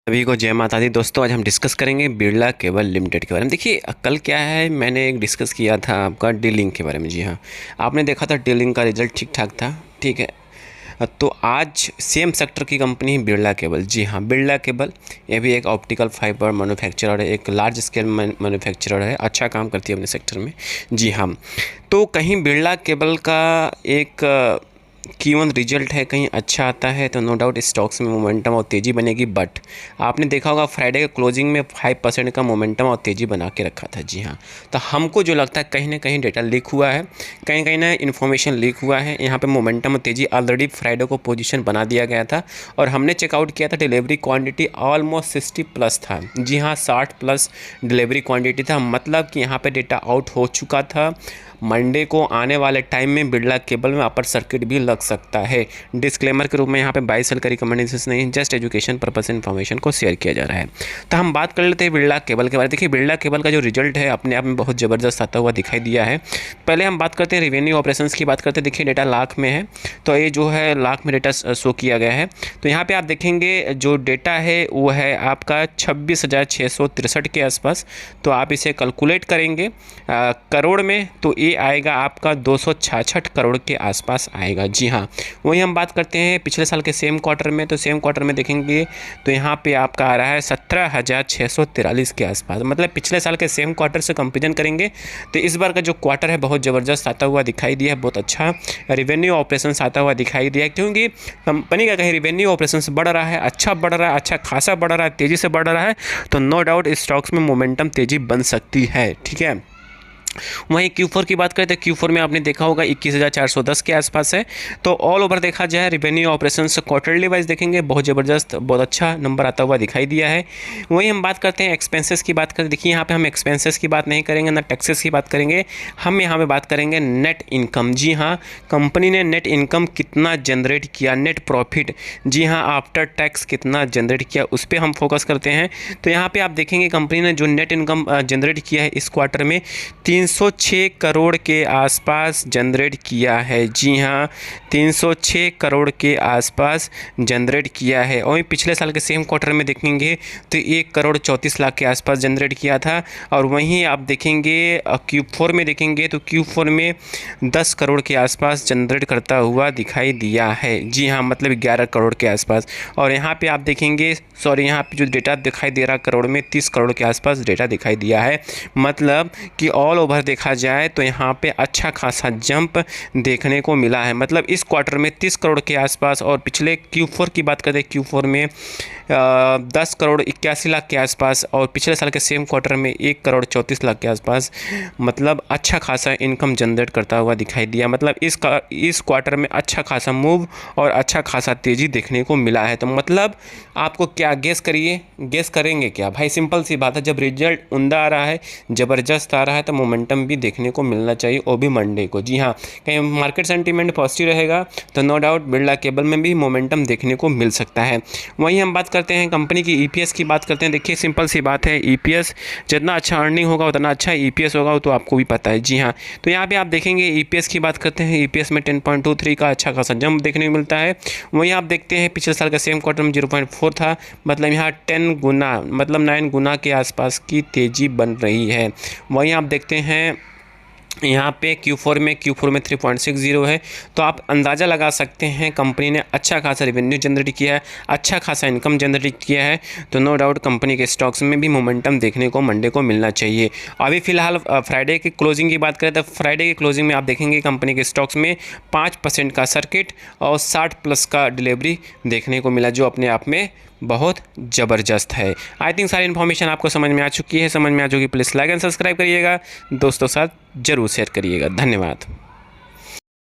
सभी को जय माता दी। दोस्तों आज हम डिस्कस करेंगे बिरला केबल लिमिटेड के बारे में। देखिए कल क्या है, मैंने एक डिस्कस किया था आपका डी-लिंक के बारे में। जी हाँ, आपने देखा था डी-लिंक का रिजल्ट ठीक ठाक था, ठीक है। तो आज सेम सेक्टर की कंपनी बिरला केबल, जी हाँ बिरला केबल, ये भी एक ऑप्टिकल फाइबर मैन्युफैक्चरर है, एक लार्ज स्केल मैन्युफैक्चरर है, अच्छा काम करती है अपने सेक्टर में। जी हाँ, तो कहीं बिरला केबल का एक Q1 रिजल्ट है कहीं अच्छा आता है तो नो डाउट स्टॉक्स में मोमेंटम और तेज़ी बनेगी। बट आपने देखा होगा फ्राइडे के क्लोजिंग में 5% का मोमेंटम और तेज़ी बना के रखा था। जी हाँ, तो हमको जो लगता है कहीं ना कहीं डेटा लीक हुआ है, कहीं कहीं ना इन्फॉर्मेशन लीक हुआ है। यहाँ पे मोमेंटम और तेज़ी ऑलरेडी फ्राइडे को पोजीशन बना दिया गया था और हमने चेकआउट किया था, डिलीवरी क्वान्टिटी ऑलमोस्ट 60+ था। जी हाँ, 60+ डिलीवरी क्वान्टिटी था, मतलब कि यहाँ पर डेटा आउट हो चुका था। मंडे को आने वाले टाइम में बिरला केबल में अपर सर्किट भी लग सकता है। डिस्क्लेमर के रूप में यहाँ पे बाय सेल का रिकमेंडेशन नहीं, जस्ट एजुकेशन पर्पस इन्फॉर्मेशन को शेयर किया जा रहा है। तो हम बात कर लेते हैं बिरला केबल के बारे में। देखिए बिरला केबल का जो रिजल्ट है अपने आप में बहुत ज़बरदस्त आता हुआ दिखाई दिया है। पहले हम बात करते हैं रेवेन्यू ऑपरेशंस की बात करते हैं। देखिए डेटा लाख में है, तो ये जो है लाख में डेटा शो किया गया है। तो यहाँ पर आप देखेंगे जो डेटा है वो है आपका 26,663 के आसपास। तो आप इसे कैलकुलेट करेंगे करोड़ में तो ये आएगा आपका 266 करोड़ के आसपास आएगा। जी हाँ, वही हम बात करते हैं पिछले साल के सेम क्वार्टर में। तो सेम क्वार्टर में देखेंगे तो यहाँ पे आपका आ रहा है 17,643 के आसपास, मतलब पिछले साल के सेम क्वार्टर से कंपेरिजन करेंगे तो इस बार का जो क्वार्टर है बहुत ज़बरदस्त आता हुआ दिखाई दिया है। बहुत अच्छा रेवेन्यू ऑपरेशंस आता हुआ दिखाई दिया है, क्योंकि कंपनी का कहीं रेवेन्यू ऑपरेशंस बढ़ रहा है, अच्छा बढ़ रहा है, अच्छा खासा बढ़ रहा है, तेज़ी से बढ़ रहा है, तो नो डाउट स्टॉक्स में मोमेंटम तेज़ी बन सकती है। ठीक है, वहीं Q4 की बात करें तो Q4 में आपने देखा होगा 21,410 के आसपास है। तो ऑल ओवर देखा जाए रेवेन्यू ऑपरेशंस क्वार्टरली वाइज देखेंगे बहुत ज़बरदस्त, बहुत अच्छा नंबर आता हुआ दिखाई दिया है। वहीं हम बात करते हैं एक्सपेंसेस की बात करें। देखिए यहाँ पे हम एक्सपेंसेस की बात नहीं करेंगे, ना टैक्सेस की बात करेंगे, हम यहाँ पे बात करेंगे नेट इनकम। जी हाँ, कंपनी ने नेट इनकम कितना जनरेट किया, नेट प्रॉफिट, जी हाँ आफ्टर टैक्स कितना जनरेट किया, उस पर हम फोकस करते हैं। तो यहाँ पर आप देखेंगे कंपनी ने जो नेट इनकम जनरेट किया है इस क्वार्टर में 306 करोड़ के आसपास जनरेट किया है। जी हाँ, 306 करोड़ के आसपास जनरेट किया है। और पिछले साल के सेम क्वार्टर में देखेंगे तो 1,34,00,000 के आसपास जनरेट किया था। और वहीं आप देखेंगे Q4 में देखेंगे तो Q4 में 10 करोड़ के आसपास जनरेट करता हुआ दिखाई दिया है। जी हाँ, मतलब 11 करोड़ के आसपास। और यहाँ पे आप देखेंगे, सॉरी यहाँ पे जो डेटा दिखाई दे रहा करोड़ में 30 करोड़ के आसपास डेटा दिखाई दिया है। मतलब कि ऑल ओवर देखा जाए तो यहाँ पे अच्छा खासा जंप देखने को मिला है। मतलब इस क्वार्टर में 30 करोड़ के आसपास, और पिछले Q4 की बात करें Q4 में 10 करोड़ 81 लाख के आसपास, और पिछले साल के सेम क्वार्टर में 1 करोड़ 34 लाख के आसपास, मतलब अच्छा खासा इनकम जनरेट करता हुआ दिखाई दिया। मतलब इस क्वार्टर में अच्छा खासा मूव और अच्छा खासा तेज़ी देखने को मिला है। तो मतलब आपको क्या गेस करिए, गेस करेंगे क्या भाई? सिंपल सी बात है, जब रिजल्ट उमदा आ रहा है, ज़बरदस्त आ रहा है, तो मोमेंटम भी देखने को मिलना चाहिए, वो भी मंडे को। जी हाँ, कहीं मार्केट सेंटीमेंट पॉजिटिव रहेगा तो नो डाउट बिरला केबल में भी मोमेंटम देखने को मिल सकता है। वहीं हम बात करते हैं कंपनी की EPS की बात करते हैं। देखिए सिंपल सी बात है, EPS जितना अच्छा अर्निंग होगा उतना अच्छा EPS होगा, तो आपको भी पता है। जी हाँ, तो यहाँ पे आप देखेंगे EPS की बात करते हैं, EPS में 10.23 का अच्छा खासा जंप देखने को मिलता है। वहीं आप देखते हैं पिछले साल का सेम क्वार्टर में 0.4 था, मतलब यहाँ 10 गुना, मतलब 9 गुना के आसपास की तेज़ी बन रही है। वहीं आप देखते हैं यहाँ पे Q4 में 3.60 है। तो आप अंदाज़ा लगा सकते हैं कंपनी ने अच्छा खासा रेवेन्यू जनरेट किया है, अच्छा खासा इनकम जनरेट किया है, तो नो डाउट कंपनी के स्टॉक्स में भी मोमेंटम देखने को मंडे को मिलना चाहिए। अभी फ़िलहाल फ्राइडे की क्लोजिंग की बात करें तो फ्राइडे की क्लोजिंग में आप देखेंगे कंपनी के स्टॉक्स में 5% का सर्किट और 60+ का डिलीवरी देखने को मिला, जो अपने आप में बहुत ज़बरदस्त है। आई थिंक सारी इन्फॉर्मेशन आपको समझ में आ चुकी है। समझ में आ चुकी, प्लीज़ लाइक एंड सब्सक्राइब करिएगा, दोस्तों साथ ज़रूर शेयर करिएगा। धन्यवाद।